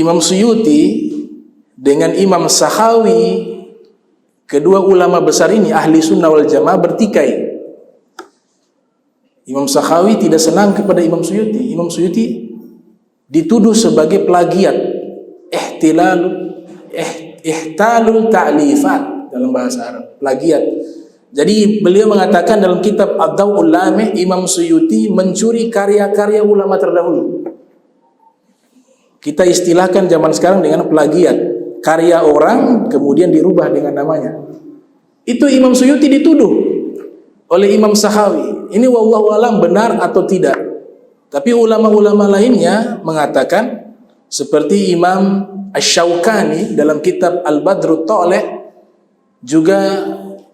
Imam Suyuti dengan Imam Sakhawi, kedua ulama besar ini ahli sunnah wal jamaah bertikai. Imam Sakhawi tidak senang kepada Imam Suyuti. Imam Suyuti dituduh sebagai plagiat, ihtalul ta'lifat dalam bahasa Arab, plagiat. Jadi beliau mengatakan dalam kitab Ad-Daw'ul Lami', Imam Suyuti mencuri karya-karya ulama terdahulu. Kita istilahkan zaman sekarang dengan plagiat, karya orang kemudian dirubah dengan namanya. Itu Imam Suyuti dituduh oleh Imam Sakhawi. Ini wallahu alam benar atau tidak. Tapi ulama-ulama lainnya mengatakan, seperti Imam Asy-Syaukani dalam kitab Al-Badrut Thaleh, juga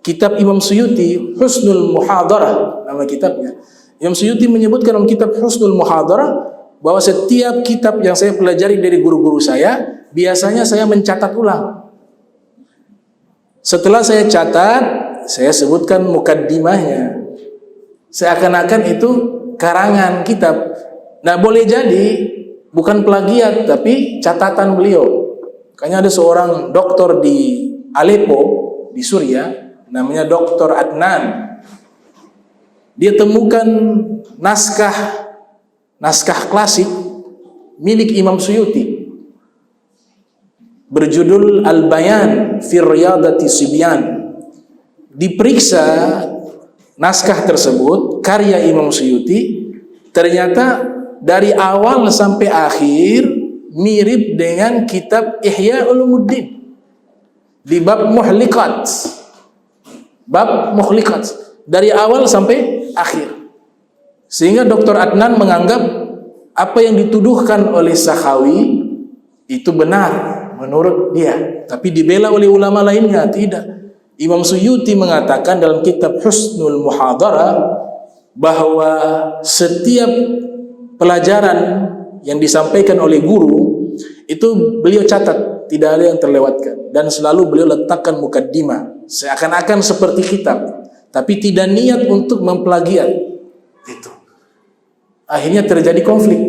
kitab Imam Suyuti Husnul Muhadarah nama kitabnya. Imam Suyuti menyebutkan dalam kitab Husnul Muhadarah bahwa setiap kitab yang saya pelajari dari guru-guru saya, biasanya saya mencatat ulang. Setelah saya catat, saya sebutkan mukaddimahnya. Seakan-akan itu karangan kitab. Nah, boleh jadi bukan plagiat, tapi catatan beliau. Makanya ada seorang doktor di Aleppo, di Suriah, namanya Dr. Adnan. Dia temukan naskah klasik milik Imam Suyuti berjudul Al-Bayan fi Riyadati Sibyan. Diperiksa naskah tersebut karya Imam Suyuti, ternyata dari awal sampai akhir mirip dengan kitab Ihya Ulumuddin di bab muhliqat, dari awal sampai akhir. Sehingga Dr. Adnan menganggap apa yang dituduhkan oleh Sakhawi itu benar menurut dia, tapi dibela oleh ulama lainnya tidak. Imam Suyuti mengatakan dalam kitab Husnul Muhadarah bahwa setiap pelajaran yang disampaikan oleh guru itu beliau catat, tidak ada yang terlewatkan, dan selalu beliau letakkan mukaddimah seakan-akan seperti kitab, tapi tidak niat untuk memplagiat. Itu akhirnya terjadi konflik.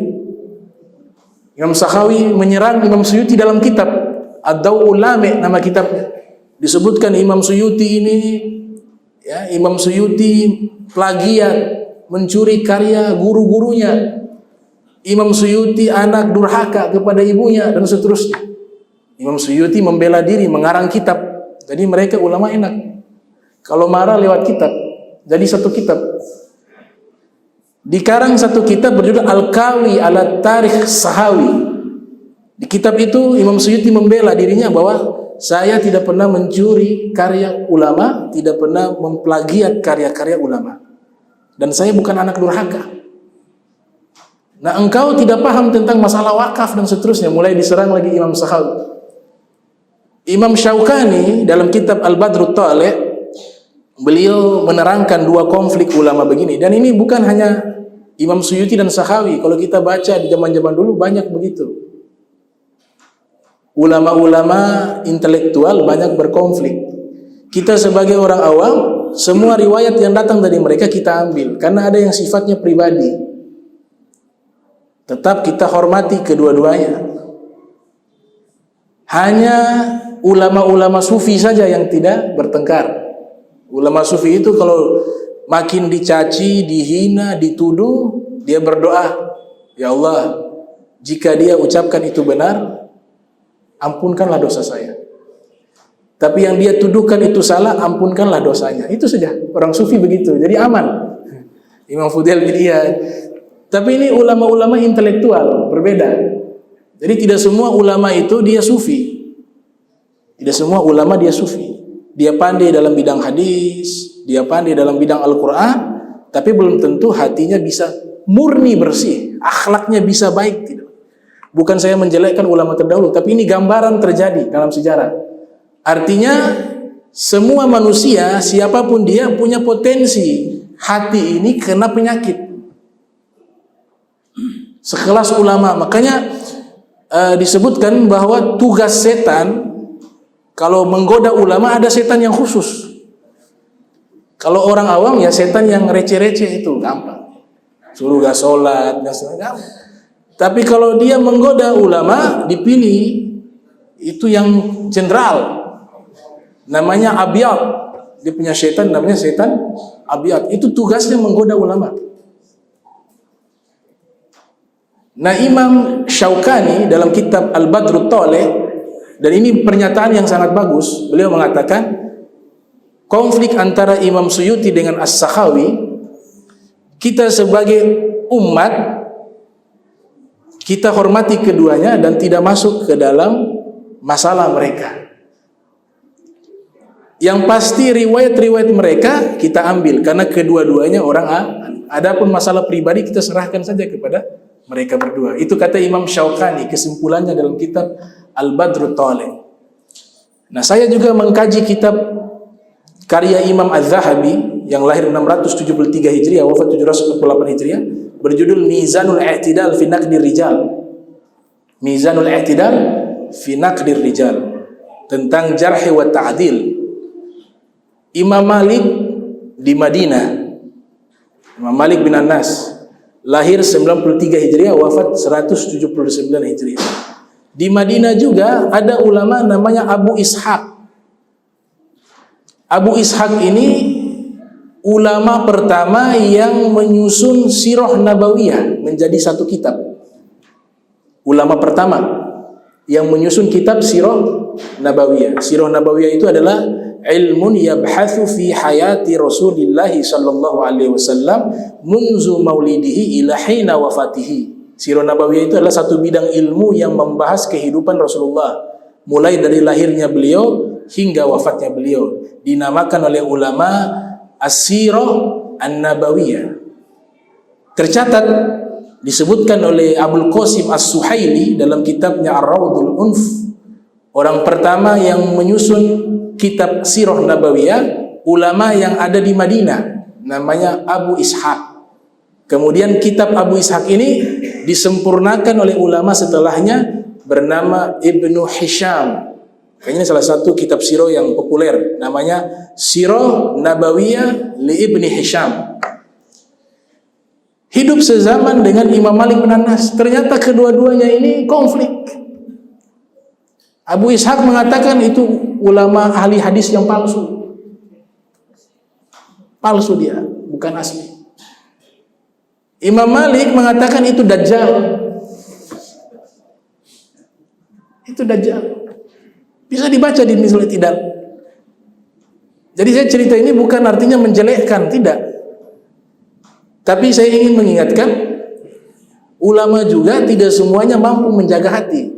Imam Sakhawi menyerang Imam Suyuti dalam kitab Ad-Daw'ul Lami' nama kitabnya. Disebutkan Imam Suyuti ini, ya, Imam Suyuti plagiat, mencuri karya guru-gurunya. Imam Suyuti anak durhaka kepada ibunya dan seterusnya. Imam Suyuti membela diri, mengarang kitab. Jadi mereka ulama enak, kalau marah lewat kitab. Jadi satu kitab dikarang, satu kitab berjudul Al-Kawi ala Tarikh Sahawi. Di kitab itu Imam Suyuti membela dirinya bahwa saya tidak pernah mencuri karya ulama, tidak pernah memplagiat karya-karya ulama, dan saya bukan anak durhaka. Nah, engkau tidak paham tentang masalah wakaf dan seterusnya. Mulai diserang lagi Imam Sakhawi. Imam Syaukani dalam kitab Al-Badrut Thaleh, beliau menerangkan dua konflik ulama begini. Dan ini bukan hanya Imam Suyuti dan Sakhawi. Kalau kita baca di zaman-zaman dulu banyak begitu. Ulama-ulama intelektual banyak berkonflik. Kita sebagai orang awam, semua riwayat yang datang dari mereka kita ambil, karena ada yang sifatnya pribadi. Tetap kita hormati kedua-duanya. Hanya ulama-ulama sufi saja yang tidak bertengkar. Ulama sufi itu kalau makin dicaci, dihina, dituduh, dia berdoa, ya Allah, jika dia ucapkan itu benar, ampunkanlah dosa saya. Tapi yang dia tuduhkan itu salah, ampunkanlah dosanya. Itu saja. Orang sufi begitu, jadi aman. Imam Fudail bin Iyad. Tapi ini ulama-ulama intelektual, berbeda. Jadi tidak semua ulama itu dia sufi. Tidak semua ulama dia sufi. Dia pandai dalam bidang hadis, dia pandai dalam bidang Al-Quran, tapi belum tentu hatinya bisa murni bersih, akhlaknya bisa baik. Tidak. Bukan saya menjelekkan ulama terdahulu, tapi ini gambaran terjadi dalam sejarah. Artinya semua manusia, siapapun dia, punya potensi hati ini kena penyakit. Sekelas ulama, makanya disebutkan bahwa tugas setan kalau menggoda ulama, ada setan yang khusus. Kalau orang awam ya setan yang receh-receh itu gampang. Suruh gak sholat, gak sholat, gampang. Tapi kalau dia menggoda ulama, dipilih itu yang jenderal, namanya Abiyad. Dia punya setan namanya setan Abiyad. Itu tugasnya menggoda ulama. Nah, Imam Syaukani dalam kitab Al-Badrut Thaleh, dan ini pernyataan yang sangat bagus, beliau mengatakan konflik antara Imam Suyuti dengan As-Sakhawi, kita sebagai umat kita hormati keduanya dan tidak masuk ke dalam masalah mereka. Yang pasti riwayat-riwayat mereka kita ambil karena kedua-duanya orang A. Adapun masalah pribadi kita serahkan saja kepada mereka berdua. Itu kata Imam Syaukani, kesimpulannya dalam kitab Al-Badrut Thaleh. Nah, saya juga mengkaji kitab karya Imam Az-Zahabi yang lahir 673 Hijriah, wafat 748 Hijriah, berjudul Mizanul I'tidal fi Naqdir Rijal. Mizanul I'tidal fi Naqdir Rijal, tentang jarh wa ta'dil. Imam Malik di Madinah, Imam Malik bin Anas, lahir 93 Hijriah, wafat 179 Hijriah. Di Madinah juga ada ulama namanya Abu Ishaq. Abu Ishaq ini ulama pertama yang menyusun Sirah Nabawiyah menjadi satu kitab. Ulama pertama yang menyusun kitab Sirah Nabawiyah. Sirah Nabawiyah itu adalah ilmun yabhathu fi hayati Rasulillah sallallahu alaihi wasallam munzu maulidihi ila hina wafatihi. Sirah Nabawiyah itu adalah satu bidang ilmu yang membahas kehidupan Rasulullah mulai dari lahirnya beliau hingga wafatnya beliau. Dinamakan oleh ulama As-Sirah An-Nabawiyah. Tercatat disebutkan oleh Abul Qasim As-Suhaili dalam kitabnya Ar-Rawdul Unf, orang pertama yang menyusun kitab Sirah Nabawiyah ulama yang ada di Madinah, namanya Abu Ishaq. Kemudian kitab Abu Ishaq ini disempurnakan oleh ulama setelahnya bernama Ibnu Hisham. Kayaknya salah satu kitab sirah yang populer, namanya Sirah Nabawiyah li Ibni Hisham. Hidup sezaman dengan Imam Malik bin Anas. Ternyata kedua-duanya ini konflik. Abu Ishaq mengatakan itu ulama ahli hadis yang palsu. Palsu dia, bukan asli. Imam Malik mengatakan itu Dajjal. Itu Dajjal. Bisa dibaca di Mizanul I'tidal. Jadi saya cerita ini bukan artinya menjelekkan, tidak. Tapi saya ingin mengingatkan, ulama juga tidak semuanya mampu menjaga hati.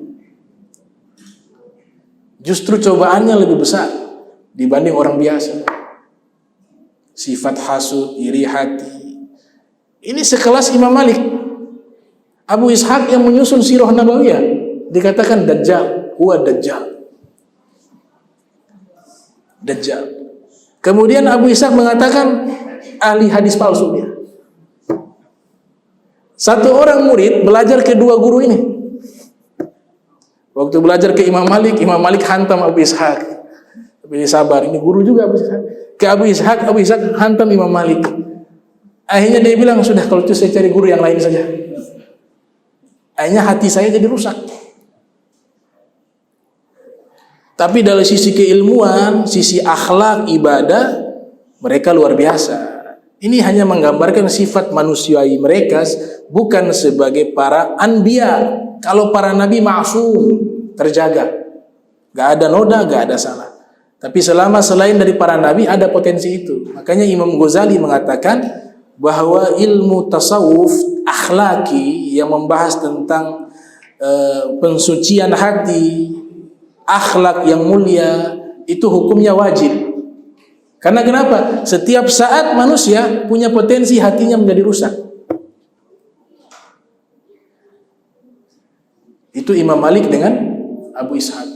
Justru cobaannya lebih besar dibanding orang biasa. Sifat hasud, iri hati. Ini sekelas Imam Malik. Abu Ishaq yang menyusun Sirah Nabawiyah dikatakan Dajjal, huwa Dajjal. Dajjal. Kemudian Abu Ishaq mengatakan ahli hadis palsu dia. Satu orang murid belajar ke dua guru ini. Waktu belajar ke Imam Malik hantam Abu Ishaq. Tapi sabar, ini guru juga Abu Ishaq. Ke Abu Ishaq hantam Imam Malik. Akhirnya dia bilang, sudah kalau itu saya cari guru yang lain saja. Akhirnya hati saya jadi rusak. Tapi dari sisi keilmuan, sisi akhlak, ibadah, mereka luar biasa. Ini hanya menggambarkan sifat manusiawi mereka, bukan sebagai para anbiya. Kalau para nabi ma'sum, terjaga. Gak ada noda, gak ada salah. Tapi selama selain dari para nabi, ada potensi itu. Makanya Imam Ghazali mengatakan bahwa ilmu tasawuf akhlaki yang membahas tentang pensucian hati, akhlak yang mulia, itu hukumnya wajib. Karena kenapa? Setiap saat manusia punya potensi hatinya menjadi rusak. Itu Imam Malik dengan Abu Ishaq.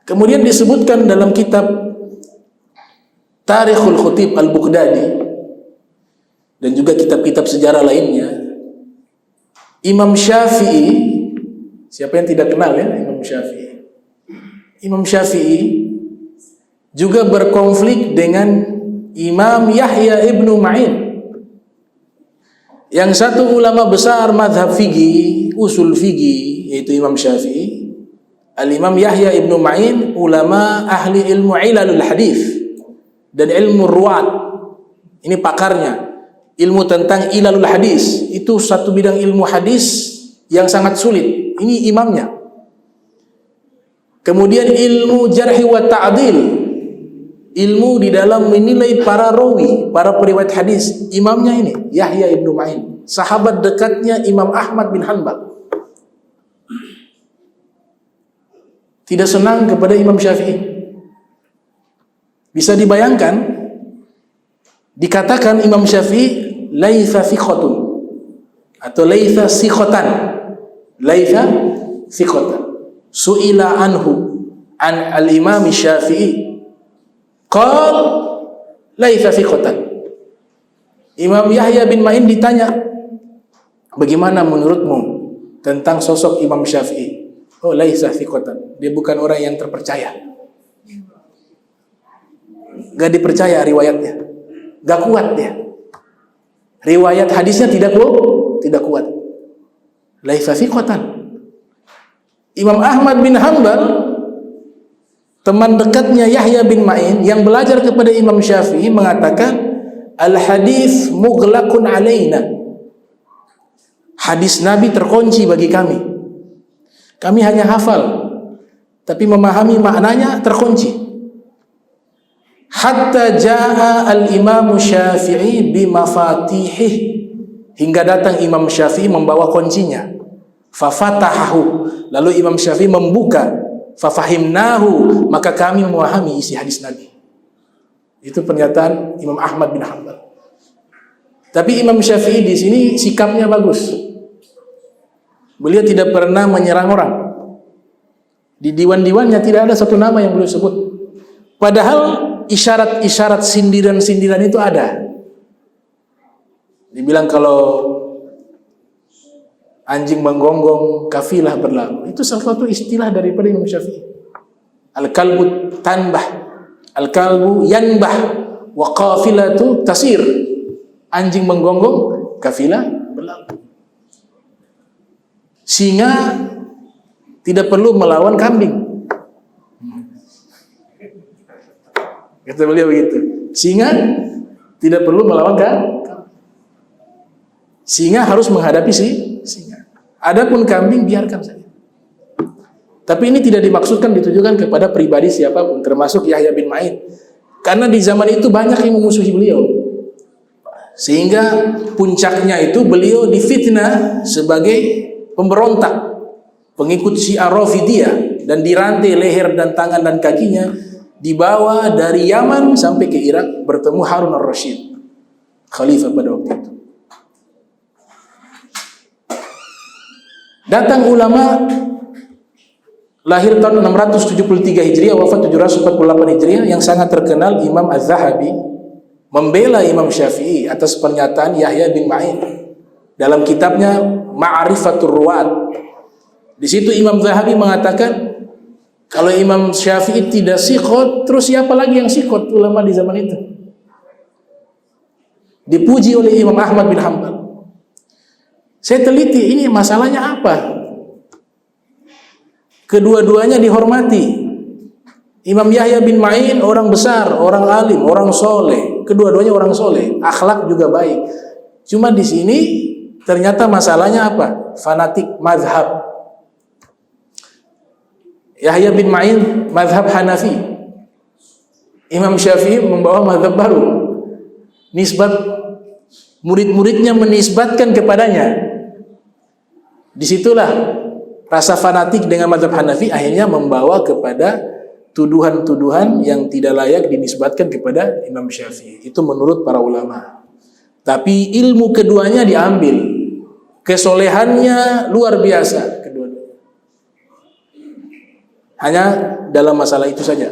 Kemudian disebutkan dalam kitab Tarikhul Khatib Al-Baghdadi dan juga kitab-kitab sejarah lainnya, Imam Syafi'i. Siapa yang tidak kenal ya Imam Syafi'i? Imam Syafi'i juga berkonflik dengan Imam Yahya ibnu Ma'in. Yang satu ulama besar madhab fikih, usul fikih, yaitu Imam Syafi'i. Al-Imam Yahya ibnu Ma'in, ulama ahli ilmu ilalul hadis dan ilmu ruwat. Ini pakarnya. Ilmu tentang ilalul hadis, itu satu bidang ilmu hadis yang sangat sulit. Ini imamnya. Kemudian ilmu jarhi wa ta'dil, ilmu di dalam menilai para rawi, para periwayat hadis. Imamnya ini Yahya ibnu Ma'in, sahabat dekatnya Imam Ahmad bin Hanbal. Tidak senang kepada Imam Syafi'i. Bisa dibayangkan, dikatakan Imam Syafi'i laitha thiqatun atau laitha siqatan, laitha thiqatan. Su'ila anhu an al-Imam Syafi'i qal laitha thiqatan. Imam Yahya bin Ma'in ditanya, bagaimana menurutmu tentang sosok Imam Syafi'i? Oh, laitha thiqatan, dia bukan orang yang terpercaya, gak dipercaya riwayatnya, gak kuat dia, riwayat hadisnya tidak kuat. Laitha thiqatan. Imam Ahmad bin Hanbal, teman dekatnya Yahya bin Ma'in yang belajar kepada Imam Syafi'i, mengatakan al-hadis mughlaqun alaina. Hadis Nabi terkunci bagi kami. Kami hanya hafal, tapi memahami maknanya terkunci. Hatta jaa al-Imam Syafi'i bimafatihih, hingga datang Imam Syafi'i membawa kuncinya. Fafatahahu, lalu Imam Syafi'i membuka. Fafahimnahu, maka kami memahami isi hadis Nabi. Itu pernyataan Imam Ahmad bin Hanbal. Tapi Imam Syafi'i di sini sikapnya bagus. Beliau tidak pernah menyerang orang. Di diwan-diwannya tidak ada satu nama yang beliau sebut. Padahal isyarat-isyarat sindiran-sindiran itu ada. Dibilang kalau anjing menggonggong, kafilah berlalu. Itu salah satu istilah daripada Imam Syafi'i. Al-kalbu tanbah, al-kalbu yanbah, wa qafilatu tasir. Anjing menggonggong, kafilah berlalu. Singa tidak perlu melawan kambing. Kata beliau begitu. Singa tidak perlu melawan kambing. Singa harus menghadapi singa. Adapun kambing biarkan saja. Tapi ini tidak dimaksudkan ditujukan kepada pribadi siapapun, termasuk Yahya bin Ma'in. Karena di zaman itu banyak yang memusuhi beliau. Sehingga puncaknya itu beliau difitnah sebagai pemberontak, pengikut Syiah Rafidiyah, dan dirantai leher dan tangan dan kakinya, dibawa dari Yaman sampai ke Irak bertemu Harun al-Rashid, khalifah pada waktu itu. Datang ulama lahir tahun 673 Hijriah, wafat 748 Hijriah, yang sangat terkenal Imam Az-Zahabi membela Imam Syafi'i atas pernyataan Yahya bin Ma'in dalam kitabnya Ma'rifatur Ruwat. Di situ Imam Zahabi mengatakan kalau Imam Syafi'i tidak siqot, terus siapa lagi yang siqot ulama di zaman itu? Dipuji oleh Imam Ahmad bin Hanbal. Saya teliti ini masalahnya apa? Kedua-duanya dihormati. Imam Yahya bin Ma'in orang besar, orang alim, orang soleh. Kedua-duanya orang soleh, akhlak juga baik. Cuma di sini ternyata masalahnya apa? Fanatik mazhab. Yahya bin Ma'in mazhab Hanafi. Imam Syafi'i membawa mazhab baru. Nisbat murid-muridnya menisbatkan kepadanya. Disitulah rasa fanatik dengan mazhab Hanafi akhirnya membawa kepada tuduhan-tuduhan yang tidak layak dinisbatkan kepada Imam Syafi'i. Itu menurut para ulama. Tapi ilmu keduanya diambil, kesolehannya luar biasa kedua-duanya. Hanya dalam masalah itu saja.